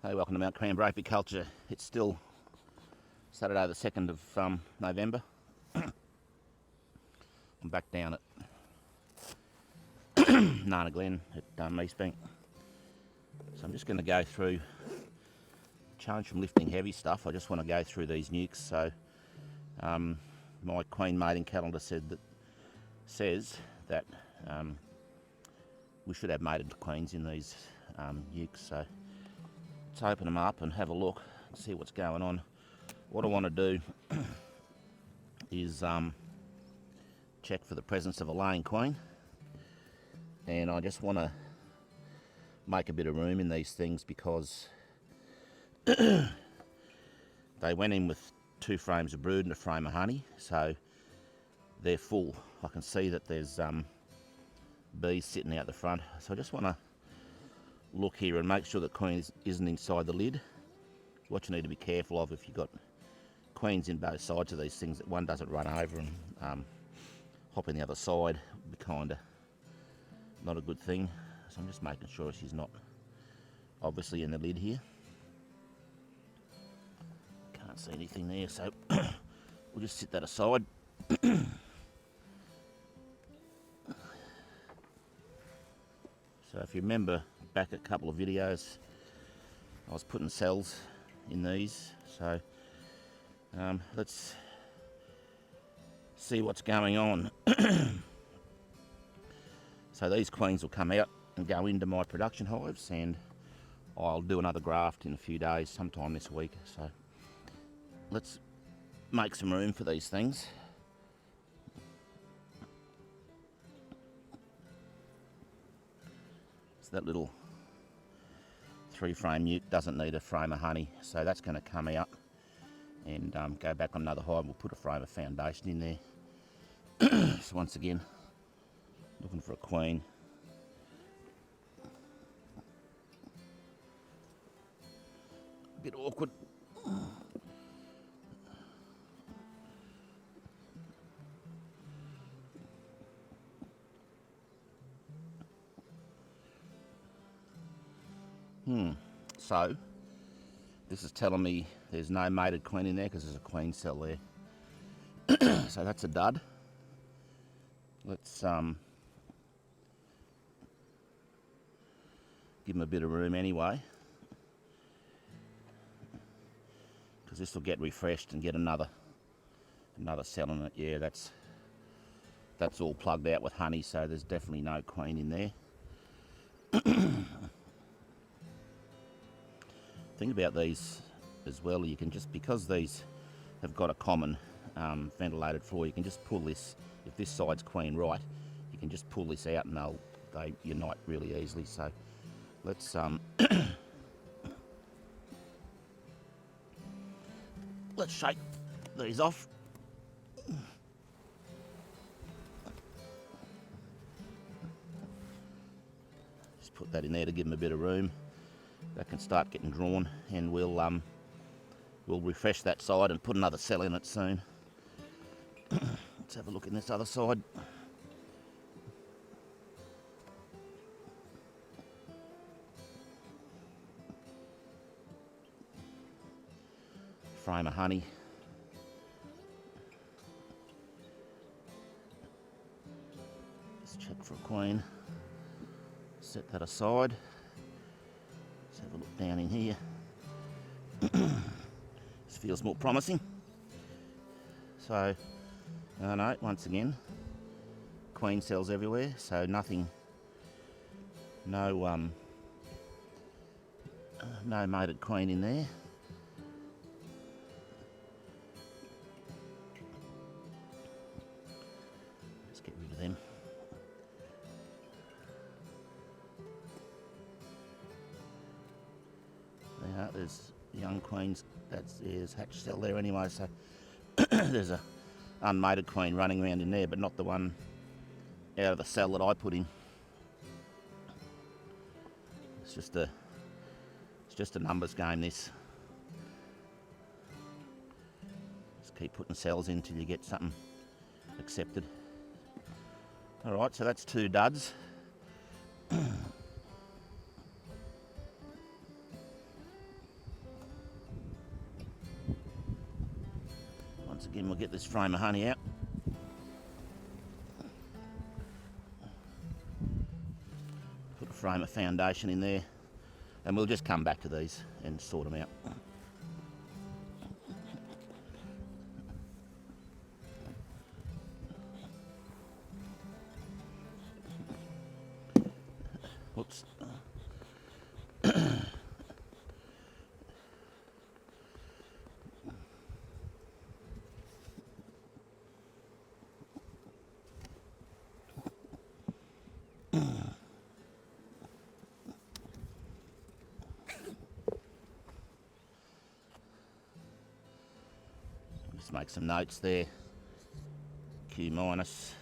Hey, welcome to Mt.Coramba Apiculture. It's still Saturday the 2nd of November. I'm back down at Nana Glen at East Bank. So I'm just going to go through, change from lifting heavy stuff, I just want to go through these nucs. So my queen mating calendar says that we should have mated queens in these nucs. So let's open them up and have a look and see what's going on. What I want to do is check for the presence of a laying queen, and I just want to make a bit of room in these things because they went in with 2 frames of brood and a frame of honey, so they're full. I can see that there's bees sitting out the front, so I just want to look here and make sure that queen isn't inside the lid. What you need to be careful of if you've got queens in both sides of these things, that one doesn't run over and hop in the other side, would be kind of not a good thing. So I'm just making sure she's not obviously in the lid here. Can't see anything there, so we'll just sit that aside. So if you remember back a couple of videos, I was putting cells in these, so let's see what's going on. So these queens will come out and go into my production hives, and I'll do another graft in a few days, sometime this week. So let's make some room for these things. So that little 3-frame nuc doesn't need a frame of honey, so that's going to come out and go back on another hive. We'll put a frame of foundation in there. So once again, looking for a queen. A bit awkward. So this is telling me there's no mated queen in there because there's a queen cell there. So that's a dud. Let's give them a bit of room anyway, because this will get refreshed and get another cell in it. Yeah, that's all plugged out with honey, so there's definitely no queen in there. Thing about these as well, you can just, because these have got a common ventilated floor, you can just pull this, if this side's queen right, you can just pull this out and they unite really easily. So let's let's shake these off. Just put that in there to give them a bit of room. That can start getting drawn, and we'll refresh that side and put another cell in it soon. Let's have a look in this other side. Frame of honey. Let's check for a queen. Set that aside. Let's have a look down in here. This feels more promising. So, no, once again, queen cells everywhere, so nothing, no mated queen in there. Let's get rid of them. There's young queens, there's hatch cell there anyway, so there's a unmated queen running around in there, but not the one out of the cell that I put in. It's just a numbers game, this. Just keep putting cells in until you get something accepted. Alright, so that's 2 duds. again, we'll get this frame of honey out. Put a frame of foundation in there, and we'll just come back to these and sort them out. Whoops. Just make some notes there. Q minus,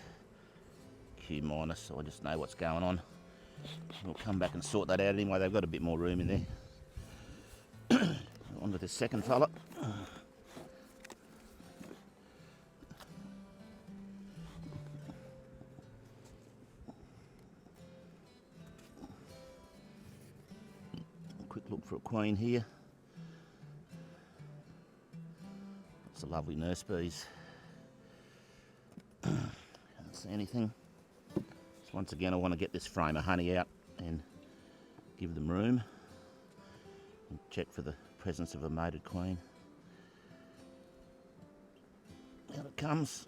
Q minus, so I just know what's going on. We'll come back and sort that out anyway. They've got a bit more room in there. On with this second fella. Quick look for a queen here. It's a lovely nurse bees. Can't see anything. So once again, I want to get this frame of honey out and give them room and check for the presence of a mated queen. Out it comes.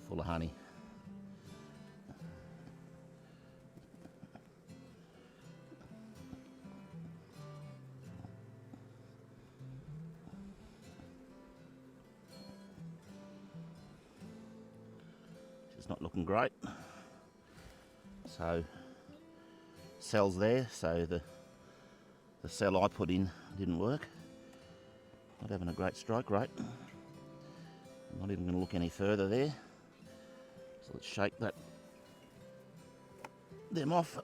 Full of honey. Not looking great, so cell's there, so the cell I put in didn't work. Not having a great strike rate. I'm not even going to look any further there, so let's shake them off.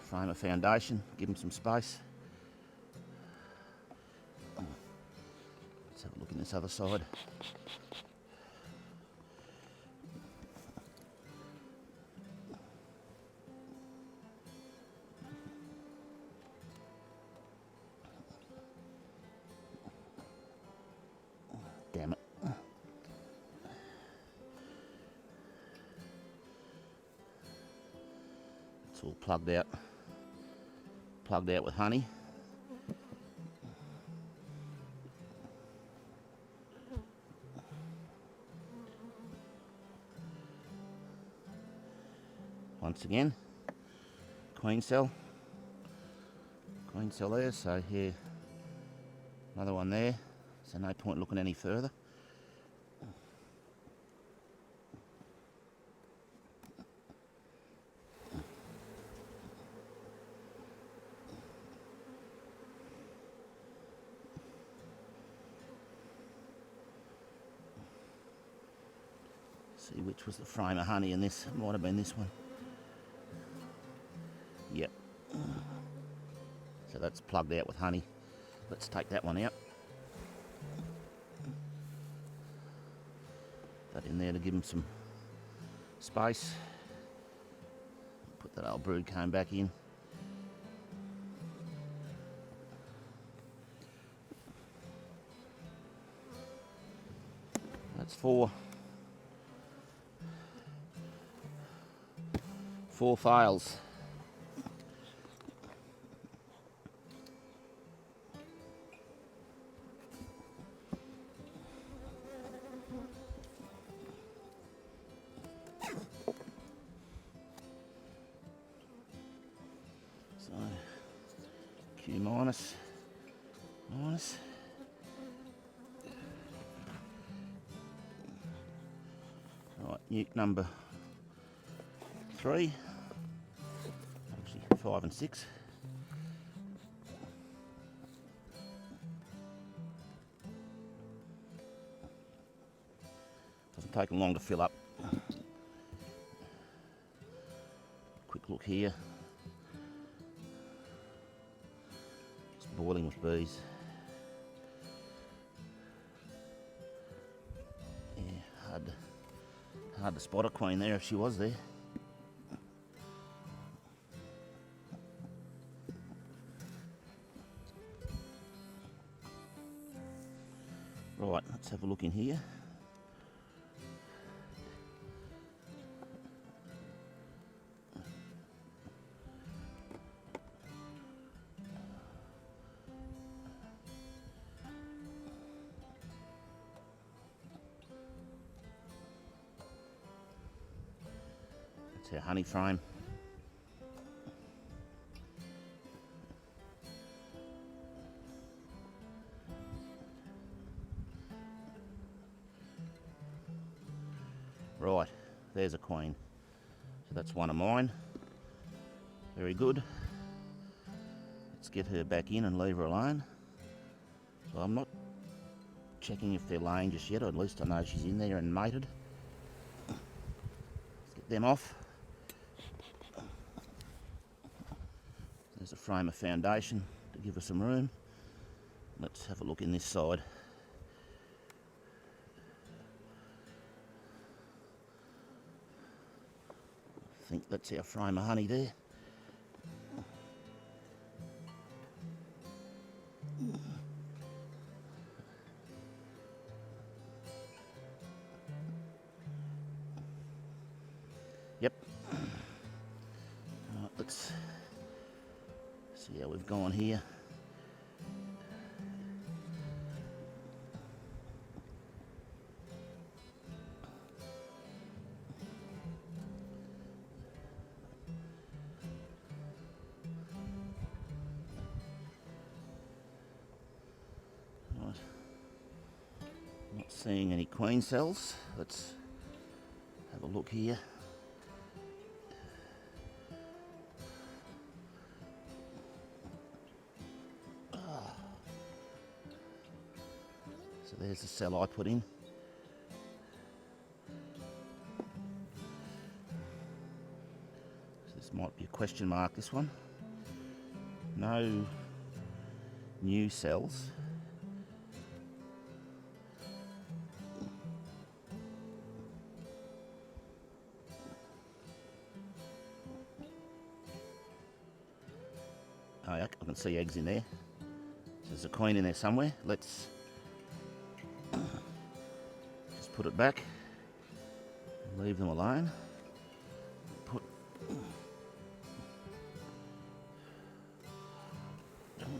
Frame a foundation, give them some space. Let's have a look in this other side. Damn it. It's all plugged out with honey. Once again, queen cell there, so here, another one there, so no point looking any further. See which was the frame of honey in this, it might have been this one. Yep. So that's plugged out with honey. Let's take that one out. That in there to give them some space. Put that old brood comb back in. That's four fails. So Q minus. Right, nuke number 3. Actually 5 and 6. Doesn't take them long to fill up. Quick look here. Just boiling with bees. Yeah, Hard to spot a queen there if she was there. Right, let's have a look in here. That's our honey frame. Right, there's a queen. So that's one of mine. Very good. Let's get her back in and leave her alone. So I'm not checking if they're laying just yet, or at least I know she's in there and mated. Let's get them off. There's a frame of foundation to give her some room. Let's have a look in this side. I think that's our frame of honey there. Yep. Right, let's see how we've gone here. Right. Not seeing any queen cells. Let's have a look here. So there's the cell I put in. So this might be a question mark, this one. No new cells. Oh, yeah, I can see eggs in there. So there's a queen in there somewhere. Let's just put it back. Leave them alone.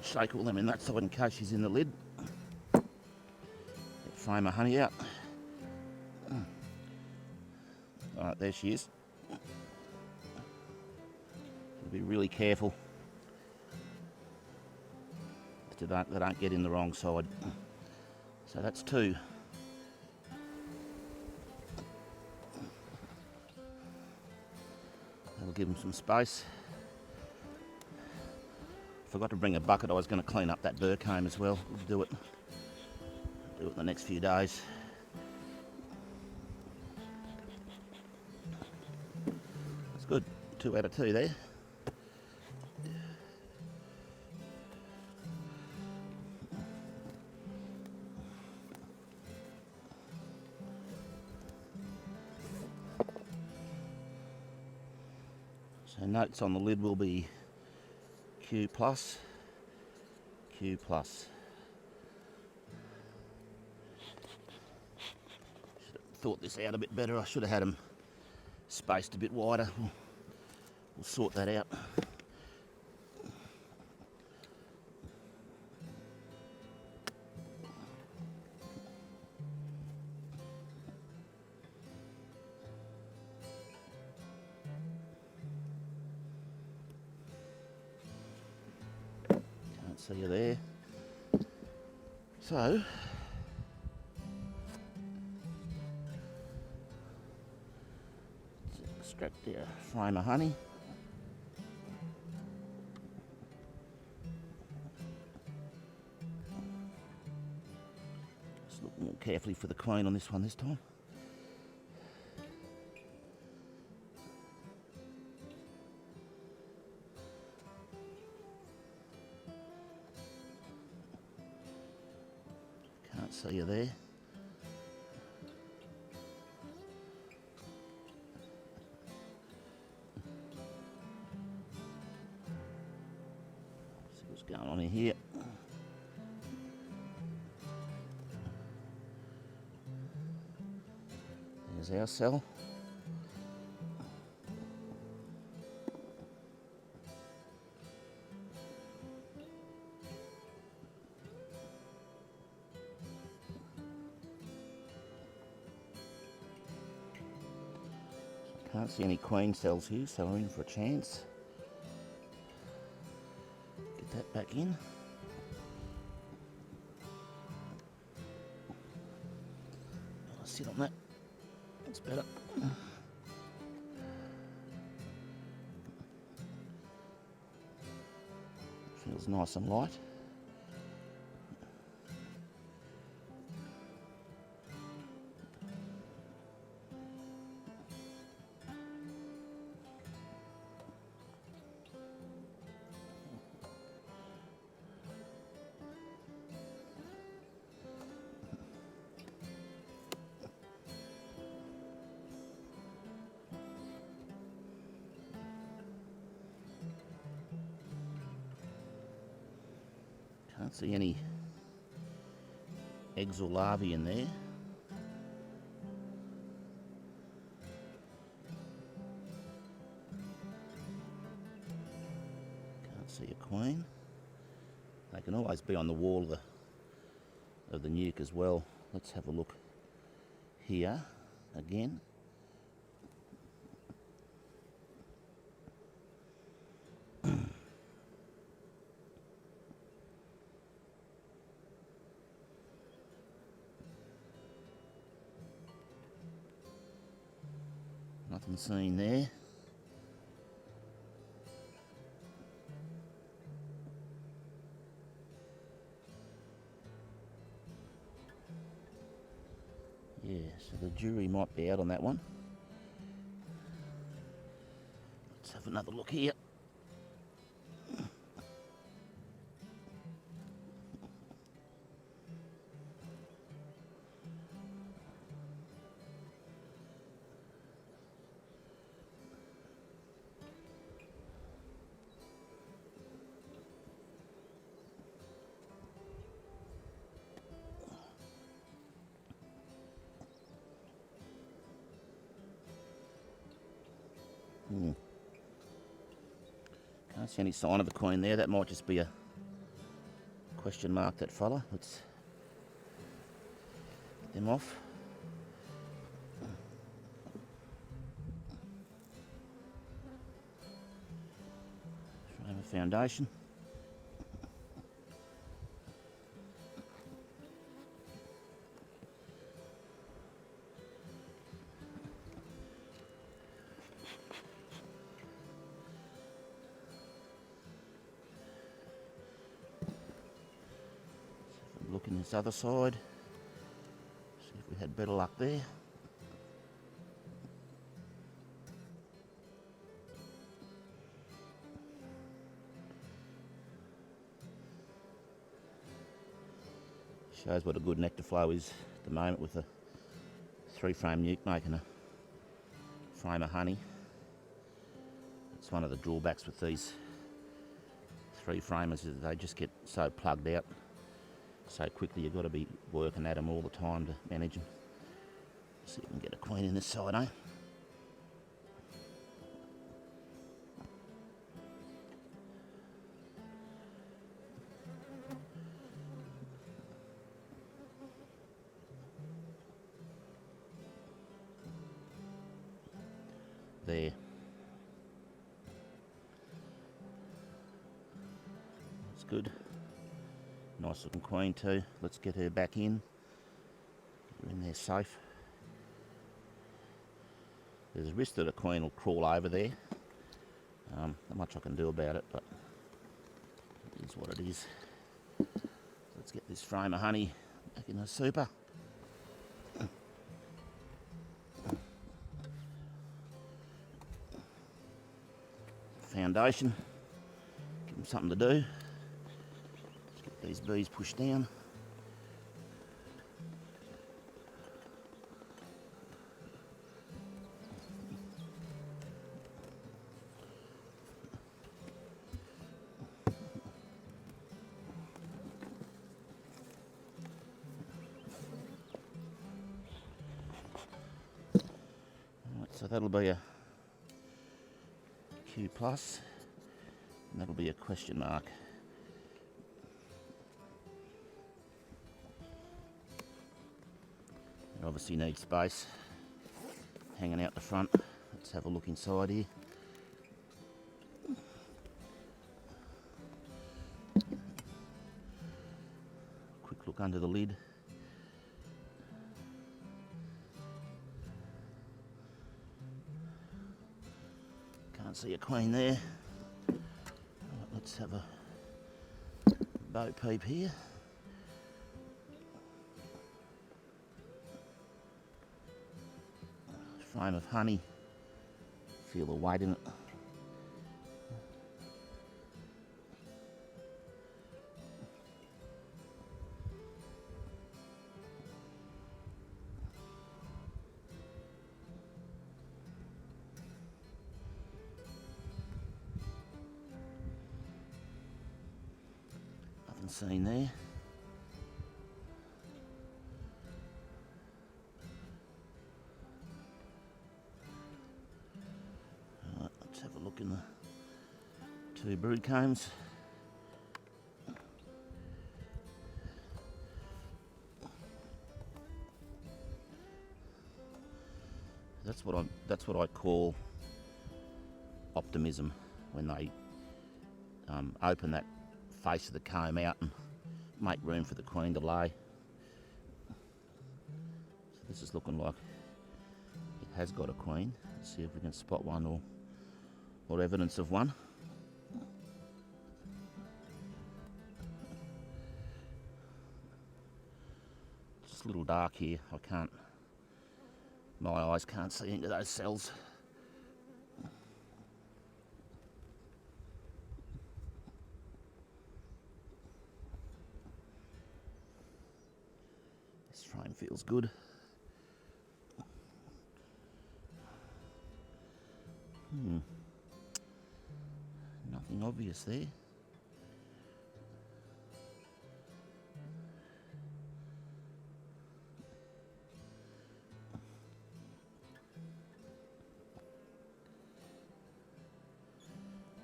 Shake all them in that side in case she's in the lid. Get frame of honey out. Alright, there she is. Be really careful that they don't get in the wrong side. So that's two. That'll give them some space. Forgot to bring a bucket. I was going to clean up that burr comb as well. We'll do it in the next few days. That's good. 2 out of 2 there. So notes on the lid will be Q+, Q+. Should have thought this out a bit better. I should have had them spaced a bit wider. We'll sort that out. See you there. So extract our frame of honey. Just look more carefully for the queen on this one this time. See you there. There's our cell. Can't see any queen cells here, so we're in for a chance. Get that back in. I'll sit on that. That's better. Feels nice and light. Can't see any eggs or larvae in there. Can't see a queen. They can always be on the wall of the nuc as well. Let's have a look here again. Nothing seen there. Yeah, so the jury might be out on that one. Let's have another look here. Can't see any sign of a queen there. That might just be a question mark, that fella. Let's get them off. Frame of foundation. Look in this other side, see if we had better luck there. Shows what a good nectar flow is at the moment with a 3-frame nuc making a frame of honey. It's one of the drawbacks with these 3-framers is that they just get so plugged out so quickly. You've got to be working at them all the time to manage them. See if we can get a queen in this side, eh? There. That's good. Nice looking queen too. Let's get her back in. Get her in there safe. There's a risk that a queen will crawl over there. Not much I can do about it, but it is what it is. Let's get this frame of honey back in the super. Foundation. Give them something to do. These bees pushed down. So that'll be a Q plus, and that'll be a question mark. They obviously need space hanging out the front. Let's have a look inside here. Quick look under the lid. Can't see a queen there. Right, let's have a bow peep here. Frame of honey. Feel the weight in it. Nothing seen there. Right, let's have a look in the two brood combs. That's what I call optimism, when they open that face of the comb out and make room for the queen to lay. So this is looking like it has got a queen. Let's see if we can spot one or evidence of one. It's a little dark here. My eyes can't see into those cells. This frame feels good. Nothing obvious there.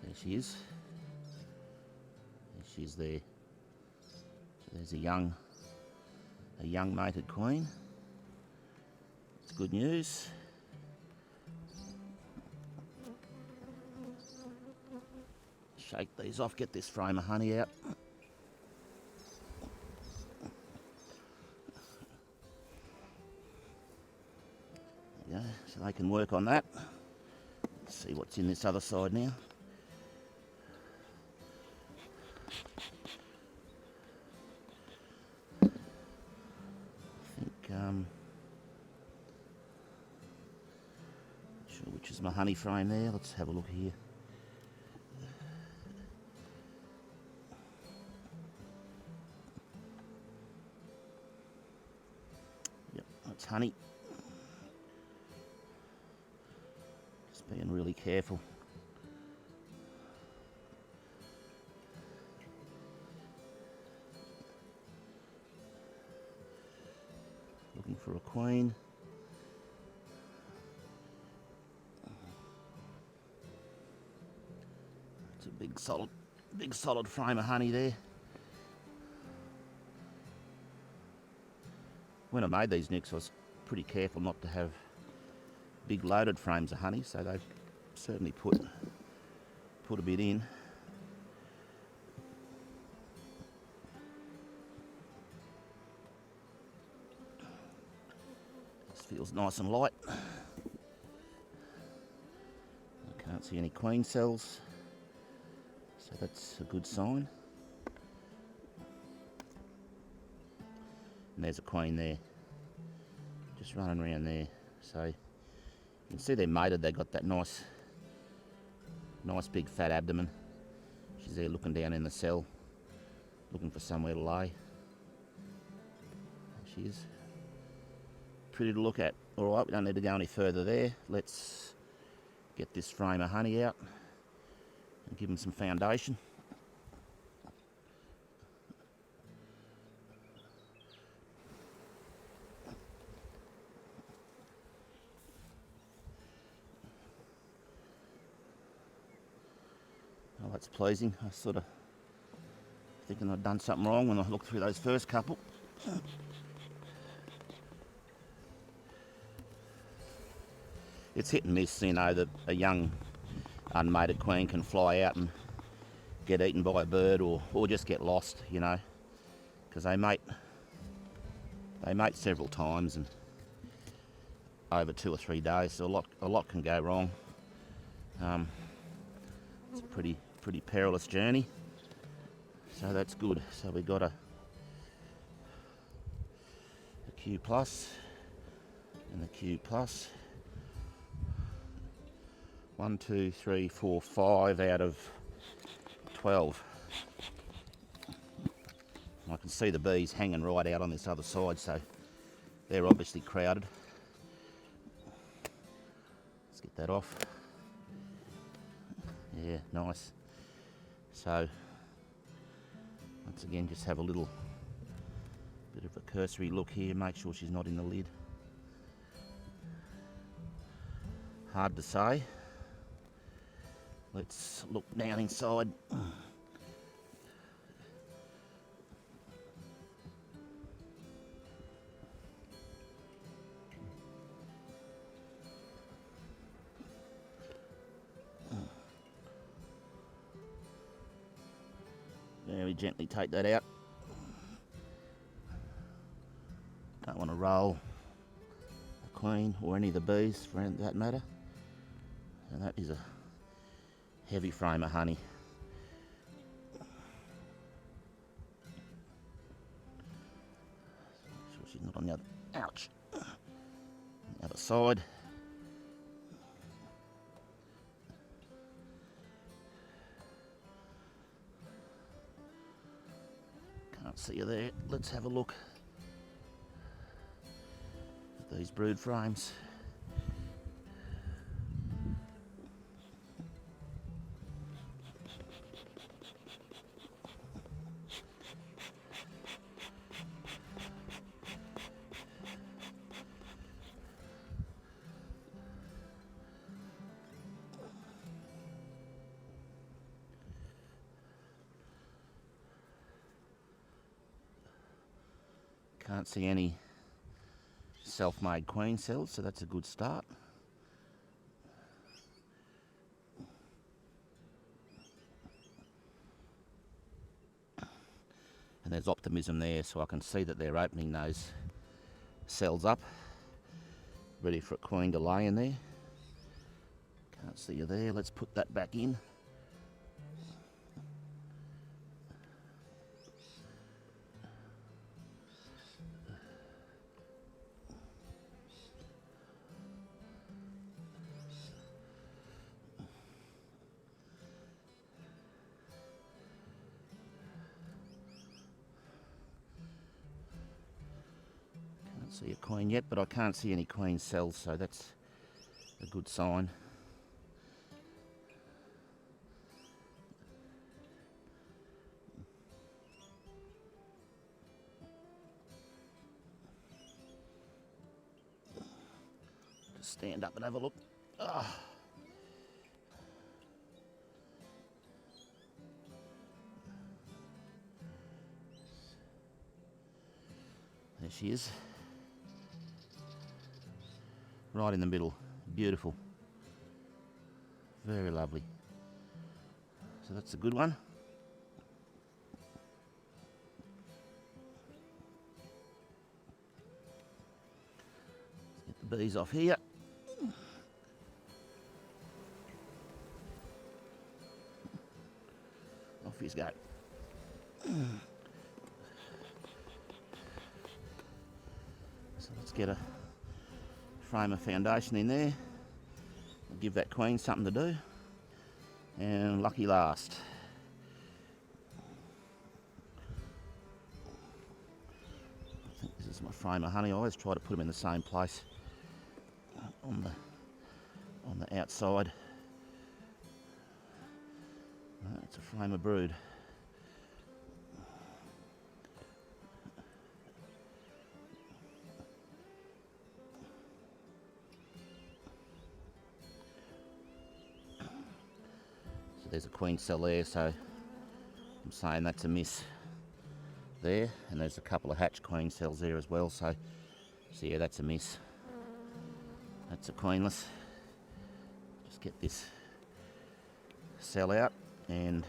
There she is. There she is there. So there's a young mated queen. It's good news. Shake these off, get this frame of honey out. There you go, so they can work on that. Let's see what's in this other side now. Not sure which is my honey frame there. Let's have a look here. Yep, that's honey. Just being really careful. Looking for a queen. It's a big solid frame of honey there. When I made these nucs, I was pretty careful not to have big loaded frames of honey, so they've certainly put a bit in. This feels nice and light. I can't see any queen cells, so that's a good sign. And there's a queen there, just running around there. So you can see they're mated. They've got that nice big fat abdomen. She's there looking down in the cell, looking for somewhere to lay. There she is. Pretty to look at. All right, we don't need to go any further there. Let's get this frame of honey out and give them some foundation. That's pleasing. I sort of thinking I'd done something wrong when I looked through those first couple. It's hit and miss, you know, that a young unmated queen can fly out and get eaten by a bird or just get lost, you know, because they mate several times and over 2 or 3 days, so a lot can go wrong. It's a pretty perilous journey, so that's good. So we got a Q plus and the Q plus. 1, 2, 3, 4, 5 out of 12. I can see the bees hanging right out on this other side, so they're obviously crowded. Let's get that off. Yeah, nice. So once again, just have a little bit of a cursory look here, make sure she's not in the lid. Hard to say. Let's look down inside. Very gently take that out. Don't want to roll the queen or any of the bees for that matter. And that is a heavy frame of honey. Make sure she's not on the other. Ouch! On the other side. Can't see her there. Let's have a look at these brood frames. Can't see any self-made queen cells, so that's a good start. And there's optimism there, so I can see that they're opening those cells up, ready for a queen to lay in there. Can't see you there. Let's put that back in. See a queen yet, but I can't see any queen cells, so that's a good sign. Just stand up and have a look. Oh. There she is. Right in the middle. Beautiful. Very lovely. So that's a good one. Let's get the bees off here. Off you go. So let's get a frame of foundation in there. Give that queen something to do. And lucky last. I think this is my frame of honey. I always try to put them in the same place on the outside. It's a frame of brood. So there's a queen cell there, so I'm saying that's a miss there, and there's a couple of hatch queen cells there as well, so yeah, that's a miss. That's a queenless. Just get this cell out and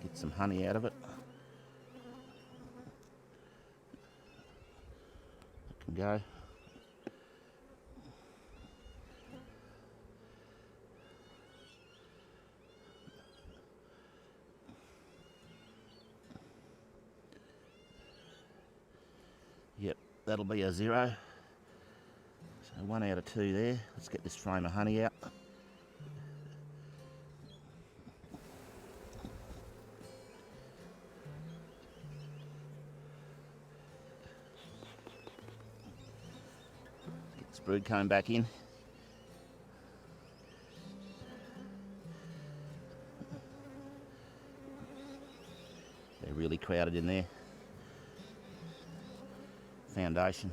get some honey out of it. It can go. Yep, that'll be a 0. So 1 out of 2 there. Let's get this frame of honey out. Get this brood comb back in. They're really crowded in there. Foundation.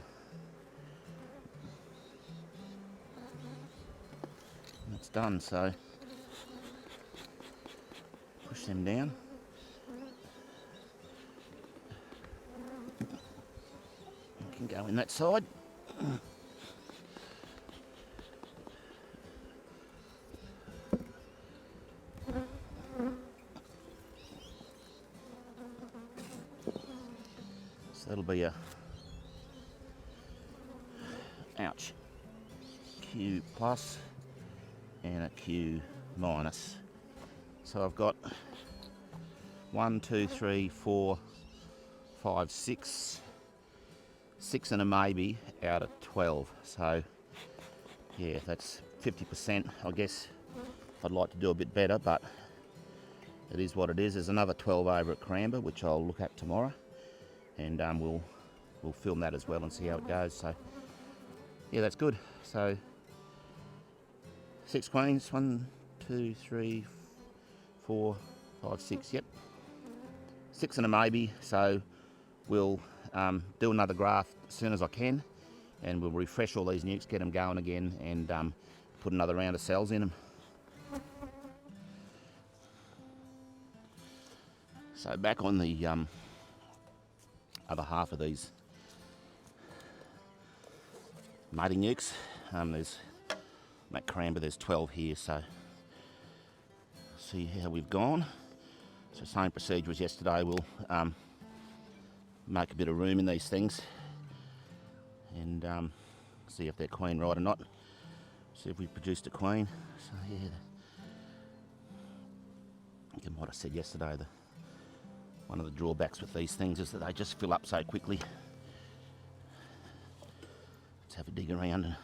That's done, so push them down. You can go in that side. So that'll be a Q plus and a Q minus. So I've got 1, 2, 3, 4, 5, 6 and a maybe out of 12. So yeah, that's 50%. I guess I'd like to do a bit better, but it is what it is. There's another 12 over at Coramba, which I'll look at tomorrow, and we'll film that as well and see how it goes. So yeah, that's good. So 6 queens, 1, 2, 3, 4, 5, 6. Yep, 6 and a maybe. So we'll do another graft as soon as I can, and we'll refresh all these nucs, get them going again, and put another round of cells in them. So back on the other half of these mating nucs, there's Mt.Coramba, there's 12 here, so see how we've gone. So same procedure as yesterday, we'll make a bit of room in these things and see if they're queen right or not. See if we produced a queen. So yeah, you might have said yesterday, one of the drawbacks with these things is that they just fill up so quickly. Let's have a dig around.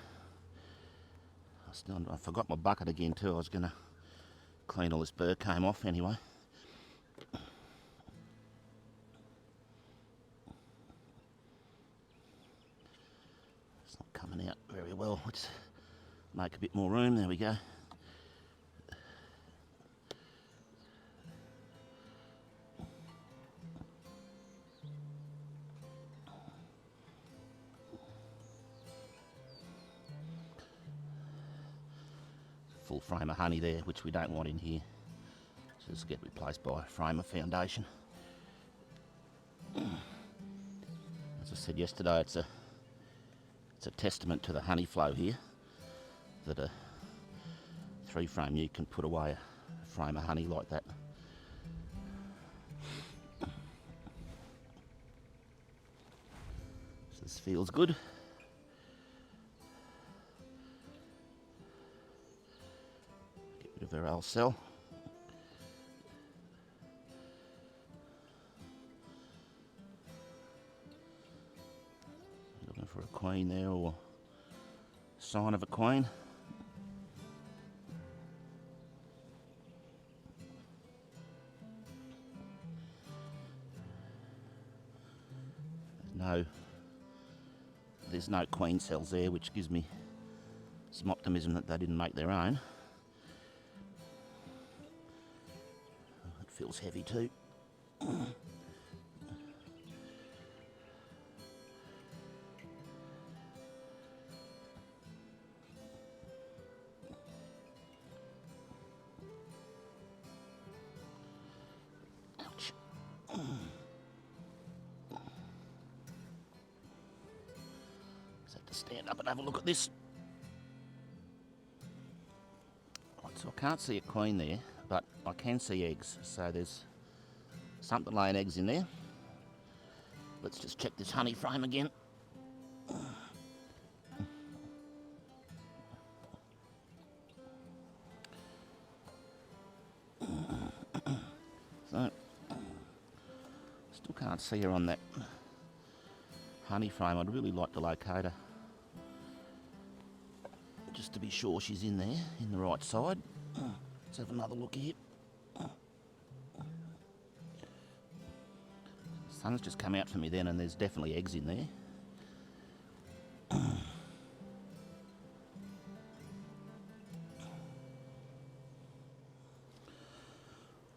I forgot my bucket again too. I was going to clean all this burr comb off anyway. It's not coming out very well. Let's make a bit more room. There we go. Full frame of honey there, which we don't want in here. So this will get replaced by a frame of foundation. As I said yesterday, it's a testament to the honey flow here that a 3-frame you can put away a frame of honey like that. So this feels good. Get rid of our old cell. Looking for a queen there, or sign of a queen. There's no queen cells there, which gives me some optimism that they didn't make their own. It feels heavy too. Just have to stand up and have a look at this. Right, so I can't see a queen there, but I can see eggs. So there's something laying eggs in there. Let's just check this honey frame again. So, still can't see her on that honey frame. I'd really like to locate her, just to be sure she's in there, in the right side. Let's have another look here. Sun's just come out for me then, and there's definitely eggs in there.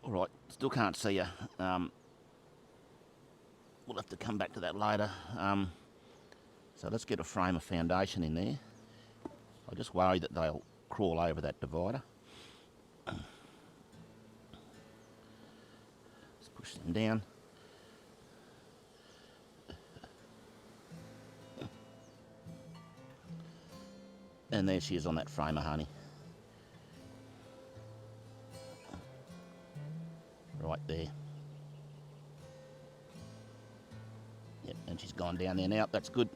Alright, still can't see her. We'll have to come back to that later. So let's get a frame of foundation in there. I just worry that they'll crawl over that divider. Let's push them down. And there she is on that frame of honey. Right there. Yep, and she's gone down there now. That's good.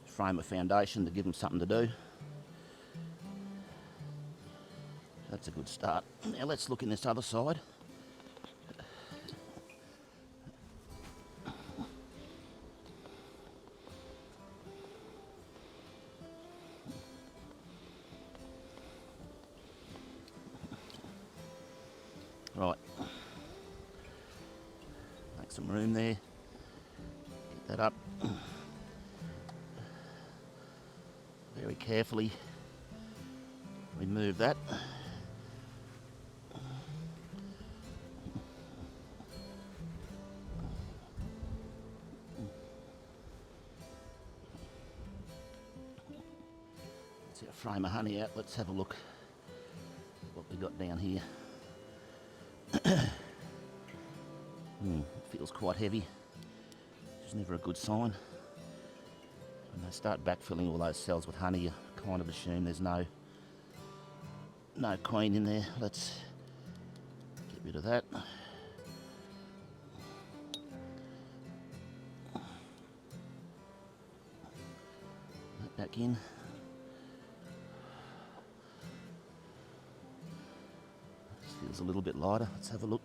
Frame of foundation to give them something to do. That's a good start. Now let's look in this other side. Right. Make some room there. Get that up. Very carefully remove that. Let's get a frame of honey out. Let's have a look what we got down here. It feels quite heavy, which is never a good sign. When they start backfilling all those cells with honey, you kind of assume there's no queen in there. Let's get rid of that. That back in. This feels a little bit lighter. Let's have a look.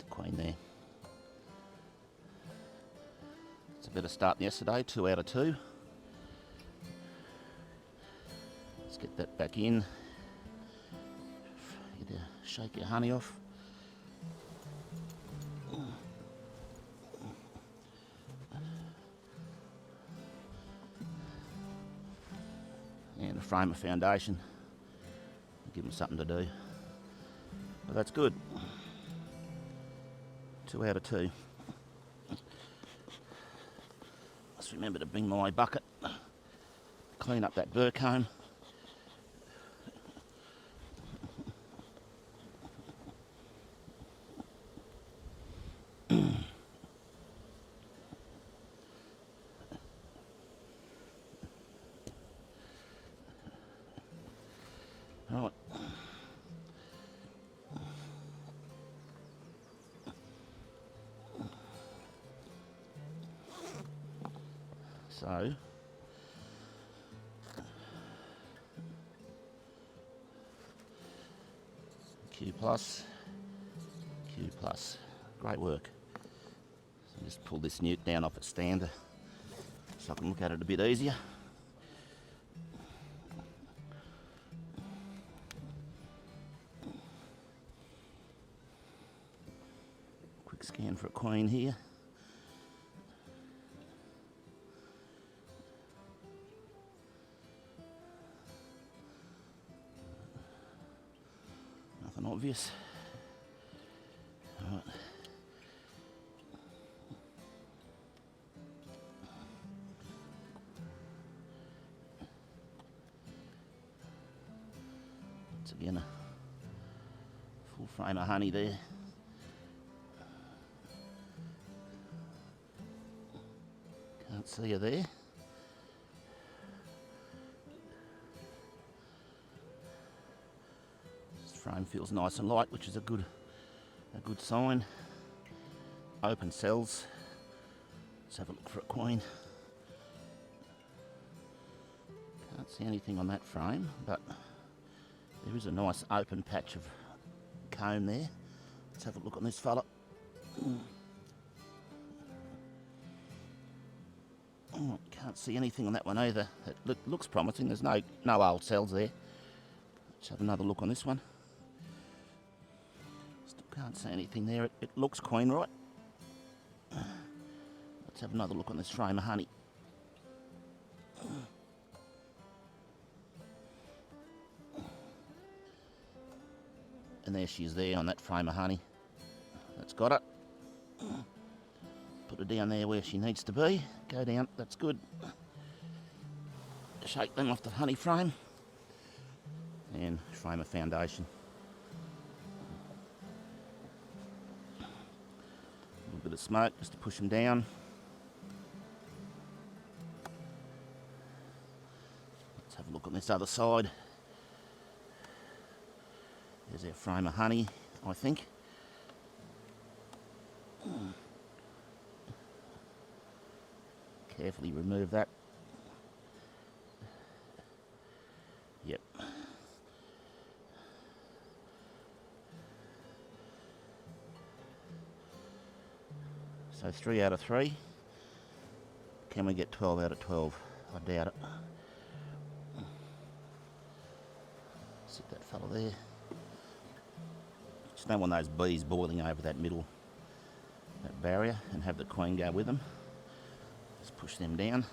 Queen there. It's a better start than yesterday, 2 out of 2. Let's get that back in. Shake your honey off. And a frame of foundation. Give them something to do. But that's good. 2 out of 2. Must remember to bring my bucket, clean up that burr comb. Right. So, Q+, great work. So just pull this nuke down off its stand so I can look at it a bit easier. Quick scan for a queen here. Nothing obvious. Right. again a full frame of honey there. Can't see her there. This frame feels nice and light, which is a good sign. Open cells. Let's have a look for a queen. Can't see anything on that frame, but there is a nice open patch of comb there. Let's have a look on this fella. Can't see anything on that one either. It looks promising. There's no old cells there. Let's have another look on this one. Still can't see anything there. It looks queen right. Let's have another look on this frame of honey. And there she is there on that frame of honey. That's got it. Put her down there where she needs to be. Go down, that's good. Shake them off the honey frame. And frame a foundation. A little bit of smoke just to push them down. Let's have a look on this other side. There's our frame of honey, I think. Carefully remove that. Yep. So 3 out of 3. Can we get 12 out of 12? I doubt it. Sit that fella there. Just don't want those bees boiling over that middle, that barrier, and have the queen go with them. Just push them down.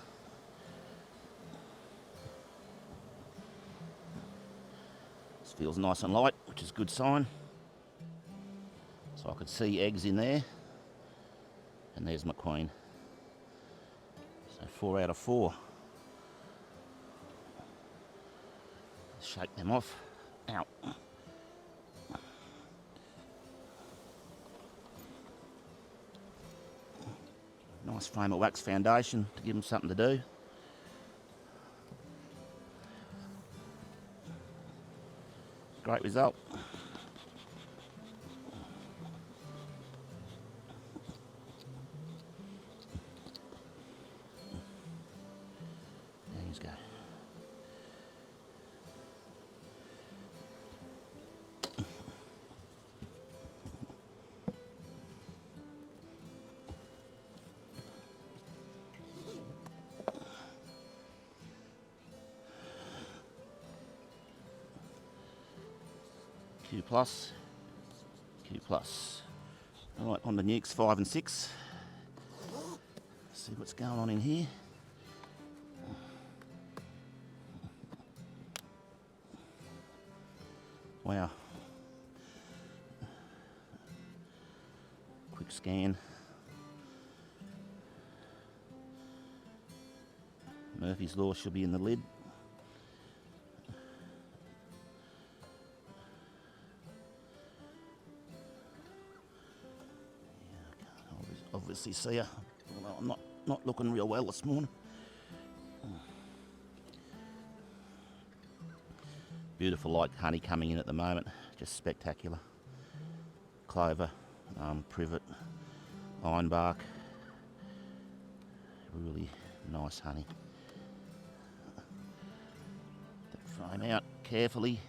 This feels nice and light, which is a good sign. So I could see eggs in there. And there's my queen. So 4 out of 4. Shake them off. Out. Nice frame of wax foundation to give them something to do. Great result. There you go. Q plus, Q plus. All right, on the nucs 5 and 6. See what's going on in here. Wow. Quick scan. Murphy's Law should be in the lid. Obviously see her, although I'm not looking real well this morning. Beautiful light honey coming in at the moment, just spectacular. Clover, privet, ironbark, really nice honey. That frame out carefully.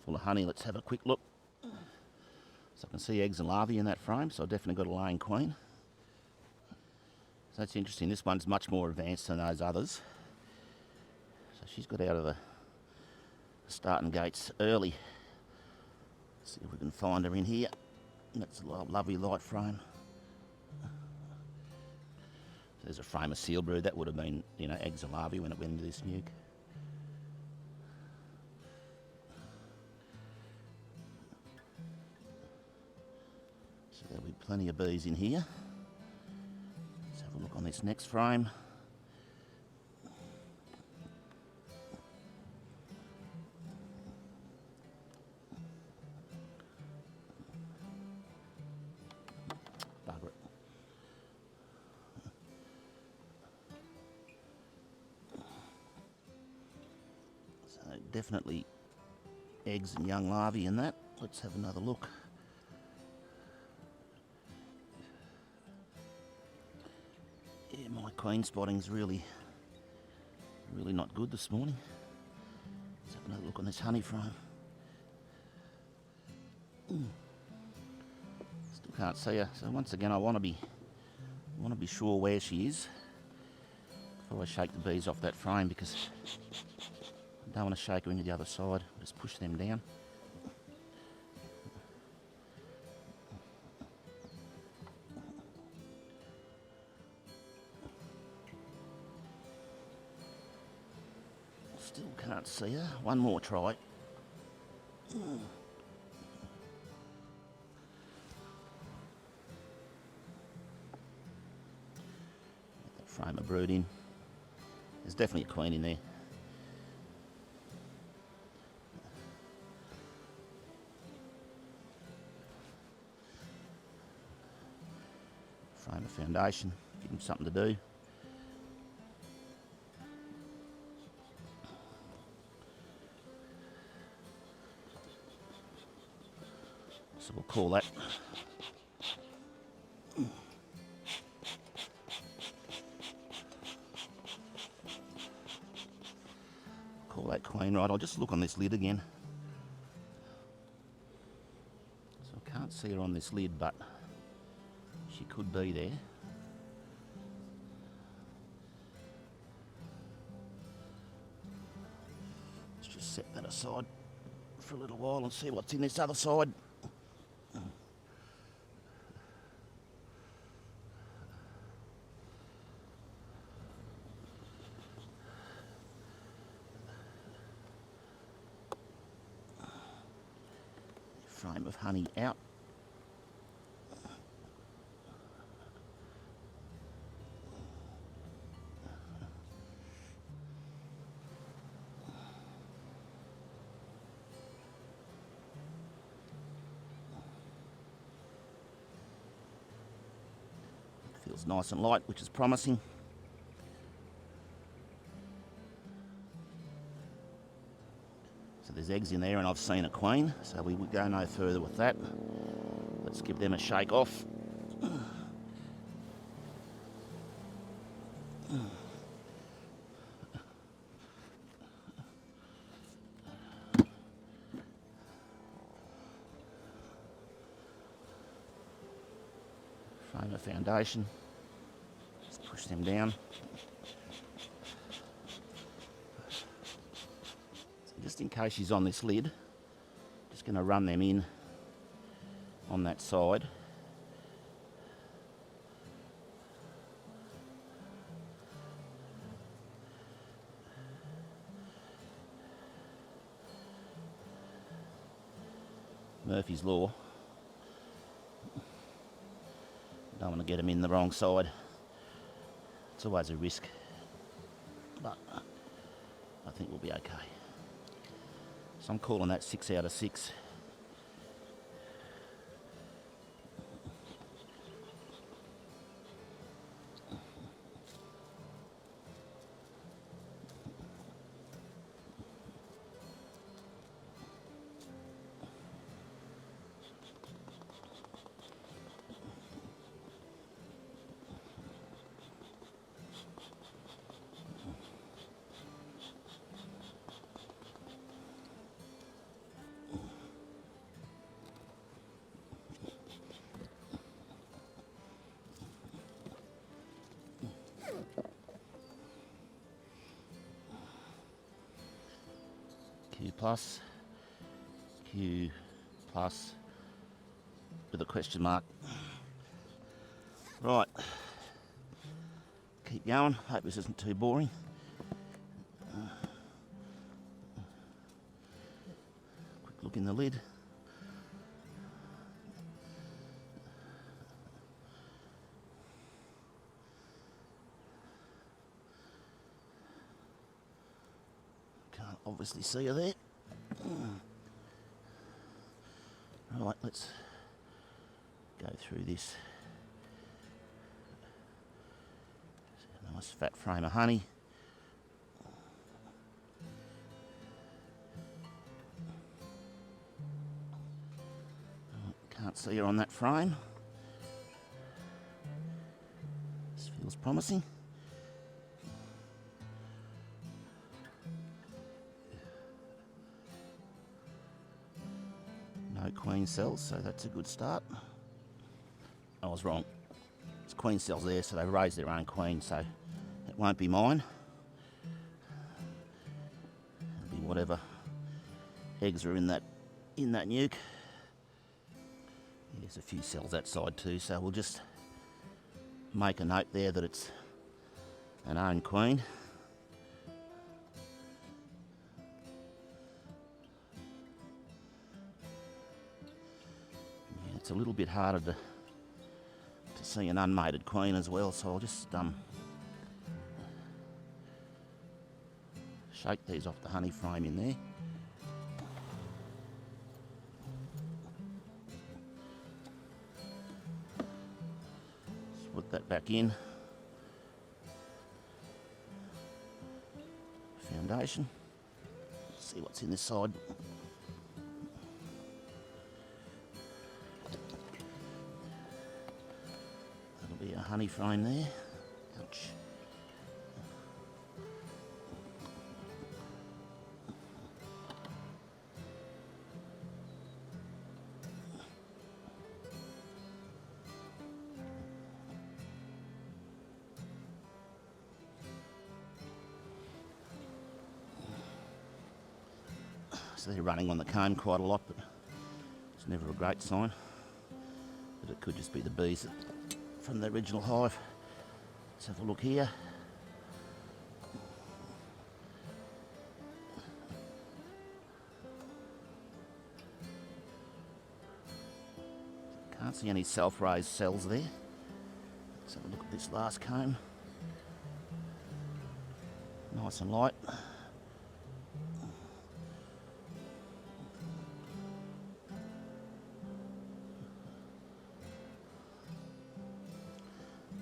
Full of honey. Let's have a quick look. So I can see eggs and larvae in that frame, so I've definitely got a laying queen. So that's interesting. This one's much more advanced than those others. So she's got out of the starting gates early. Let's see if we can find her in here. That's a lovely light frame. There's a frame of seal brood. That would have been, eggs and larvae when it went into this nuke. There'll be plenty of bees in here. Let's have a look on this next frame. definitely eggs and young larvae in that. Let's have another look. Yeah, my queen spotting's really not good this morning. Let's have another look on this honey frame. Still can't see her. So once again, I want to be sure where she is before I shake the bees off that frame, because I don't want to shake her into the other side. Just push them down. Still can't see her. One more try. That frame of brood in. There's definitely a queen in there. Frame of foundation. Give them something to do. So we'll call that queen. Right, I'll just look on this lid again. So I can't see her on this lid, but she could be there. Let's just set that aside for a little while and see what's in this other side. Frame of honey out. Feels nice and light, which is promising. So there's eggs in there, and I've seen a queen, so we would go no further with that. Let's give them a shake off. Frame of foundation. Just push them down. Just in case she's on this lid, just going to run them in on that side. Murphy's Law. Don't want to get them in the wrong side. It's always a risk, but I think we'll be okay. So I'm calling that 6 out of 6. Q plus with a question mark. Right, keep going. Hope this isn't too boring. Quick look in the lid. Can't obviously see her there. Right, let's go through this. Nice fat frame of honey. see her on that frame. This feels promising. No queen cells, so that's a good start. I was wrong. There's queen cells there, so they raised their own queen, so it won't be mine. It'll be whatever eggs are in that nuke. There's a few cells that side too, so we'll just make a note there that it's an own queen. Yeah, it's a little bit harder to see an unmated queen as well, so I'll just shake these off the honey frame in there. Just put that back in. Foundation. See what's in this side. That'll be a honey frame there. Ouch. So they're running on the comb quite a lot, but it's never a great sign. But it could just be the bees from the original hive. Let's have a look here. Can't see any self-raised cells there. Let's have a look at this last comb. Nice and light.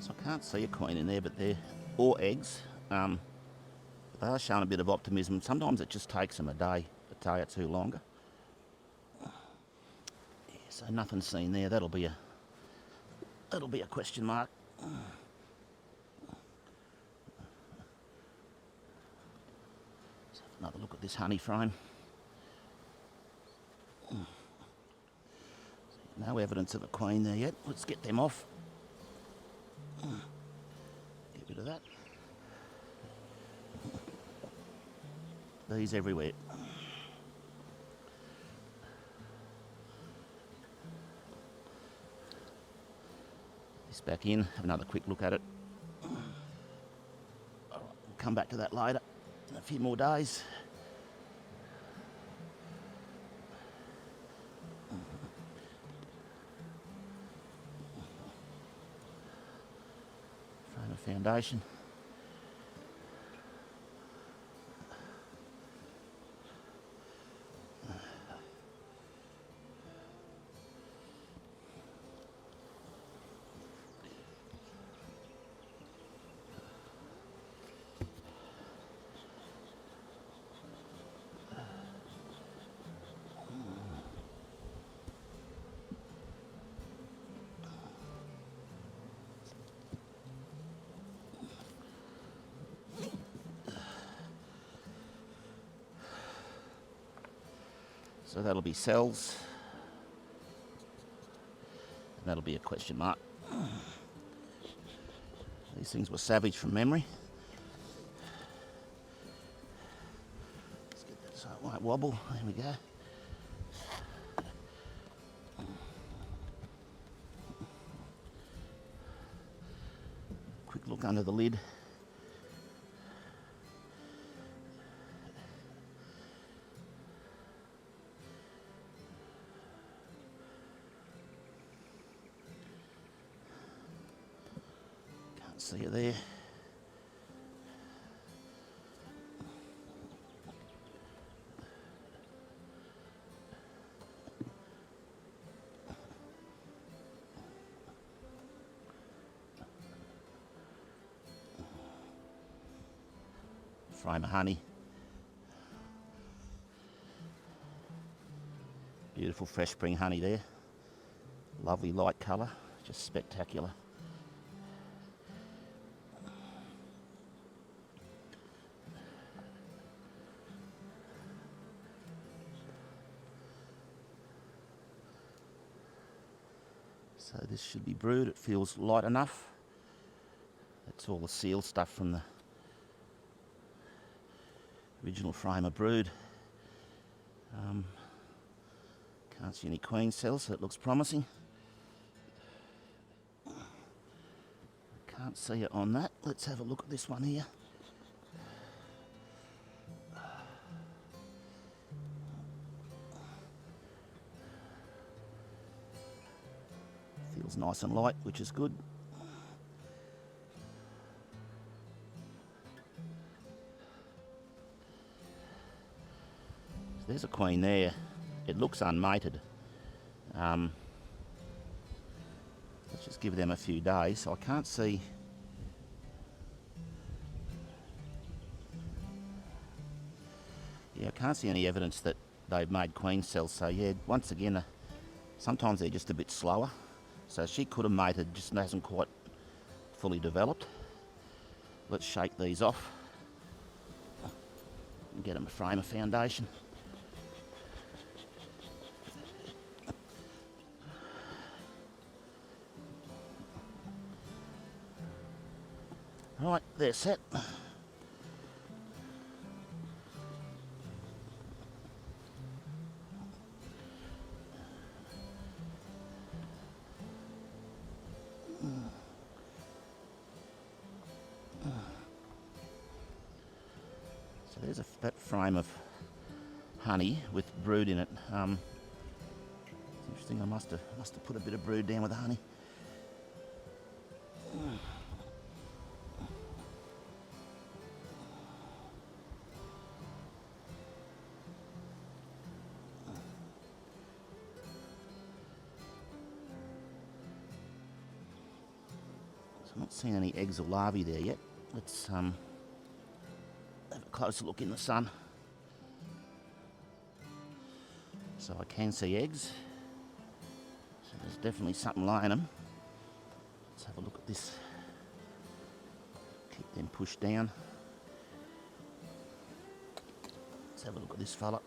So I can't see a queen in there, but they're all eggs. They are showing a bit of optimism. Sometimes it just takes them a day or two longer. Yeah, so nothing seen there. That'll be a question mark. Let's have another look at this honey frame. No evidence of a queen there yet. Let's get them off. Get rid of that. Bees everywhere. This back in, have another quick look at it. We'll come back to that later in a few more days. Frame of foundation. So that'll be cells. And that'll be a question mark. These things were savage from memory. Let's get that so it won't wobble. There we go. Quick look under the lid. See you there. Frame of honey. Beautiful fresh spring honey there. Lovely light colour, just spectacular. So this should be brewed. It feels light enough. That's all the seal stuff from the original frame of brood. Can't see any queen cells, so it looks promising. Can't see it on that. Let's have a look at this one here. Feels nice and light, which is good. So there's a queen there. It looks unmated. Let's just give them a few days. So I can't see. Yeah, I can't see any evidence that they've made queen cells. So yeah, once again, sometimes they're just a bit slower. So she could have mated, just hasn't quite fully developed. Let's shake these off and get them a frame of foundation. Right, they're set. So there's that frame of honey with brood in it. It's interesting. I must have put a bit of brood down with the honey. So I'm not seeing any eggs or larvae there yet. Let's have a closer look in the sun. So I can see eggs. So there's definitely something laying them. Let's have a look at this. Keep them pushed down. Let's have a look at this fella.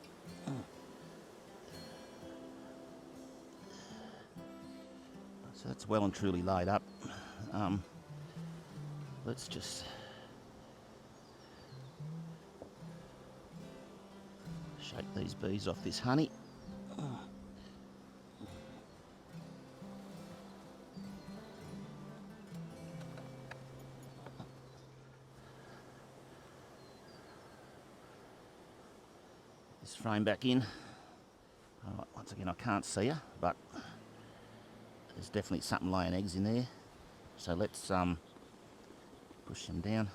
So that's well and truly laid up. Let's just shake these bees off this honey. This frame back in. Right, once again, I can't see her, but there's definitely something laying eggs in there. So let's push them down.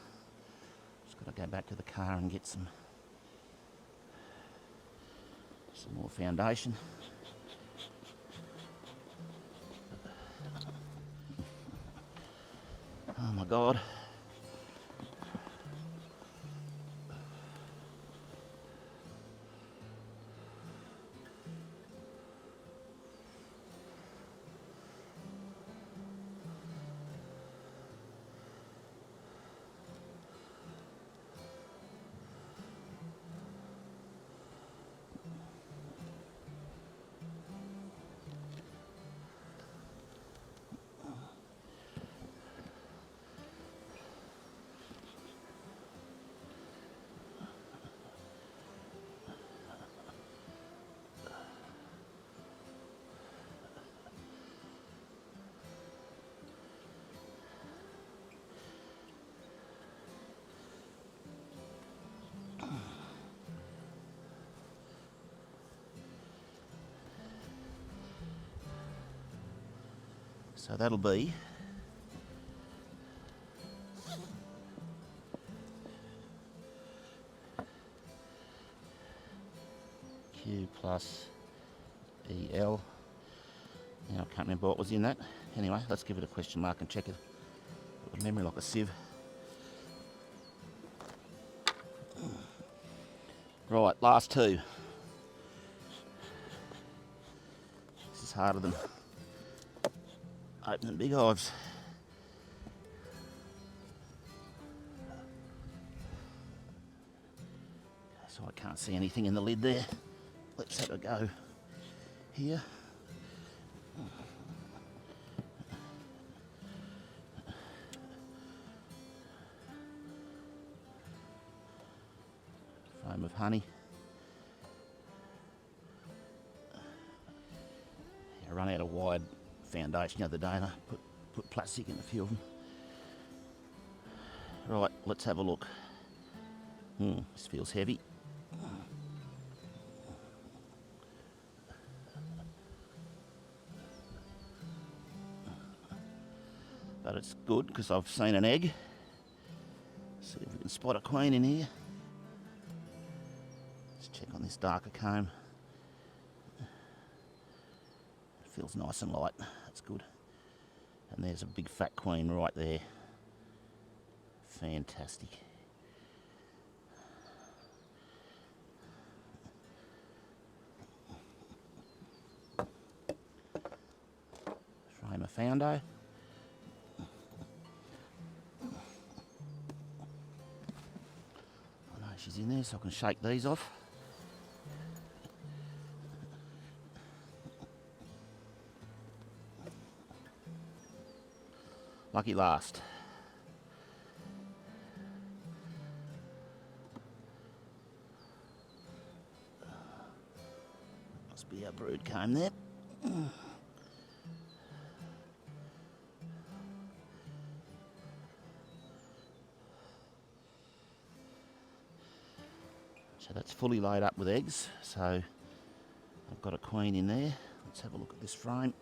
Just got to go back to the car and get some more foundation. Oh my God. So that'll be Q plus EL. Now I can't remember what was in that. Anyway, let's give it a question mark and check it. Got memory like a sieve. Right, last two. This is harder than Opening big hives. So I can't see anything in the lid there. Let's have a go here. Foam of honey. I run out of wide foundation the other day and I put plastic in a few of them. Right, let's have a look. This feels heavy. But it's good because I've seen an egg. See if we can spot a queen in here. Let's check on this darker comb. It feels nice and light. That's good. And there's a big fat queen right there. Fantastic. Frame of foundo. I know she's in there, so I can shake these off. Lucky last. Must be our brood comb there. So that's fully laid up with eggs. So I've got a queen in there. Let's have a look at this frame.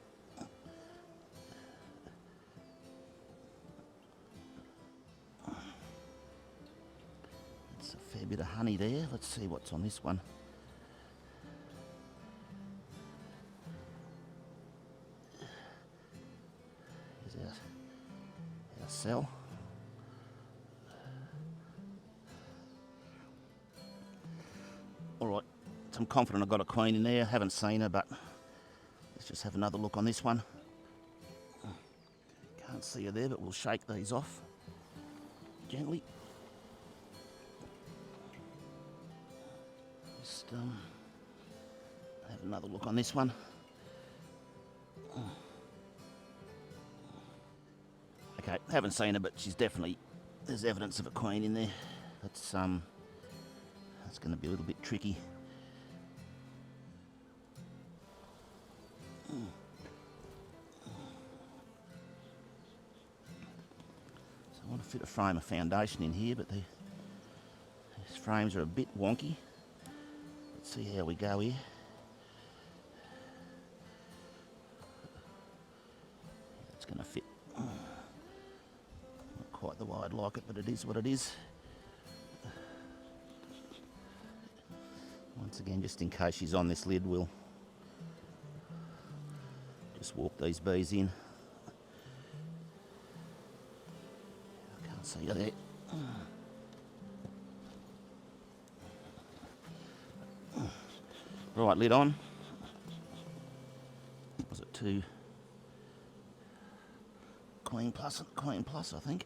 It's a fair bit of honey there. Let's see what's on this one. Here's our cell. Alright, I'm confident I've got a queen in there. Haven't seen her, but let's just have another look on this one. Can't see her there, but we'll shake these off gently. Just have another look on this one. Okay, haven't seen her, but she's definitely, there's evidence of a queen in there. That's going to be a little bit tricky. So I want to fit a frame of foundation in here, but these frames are a bit wonky. Let's see how we go here. It's going to fit. Not quite the way I'd like it, but it is what it is. Once again, just in case she's on this lid, we'll just walk these bees in. I can't see her there. Right, lid on. Was it 2 Queen Plus, I think.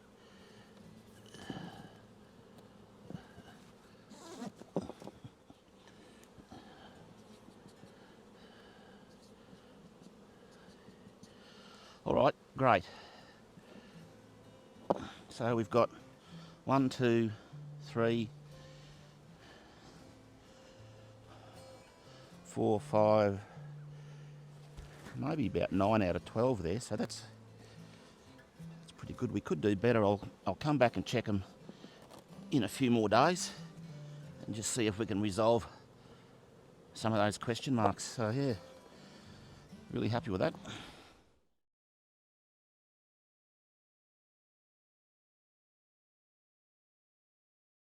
All right, great. So we've got 1, 2, 3, 4, 5, maybe about 9 out of 12 there. So that's pretty good. We could do better. I'll come back and check them in a few more days and just see if we can resolve some of those question marks. So yeah, really happy with that.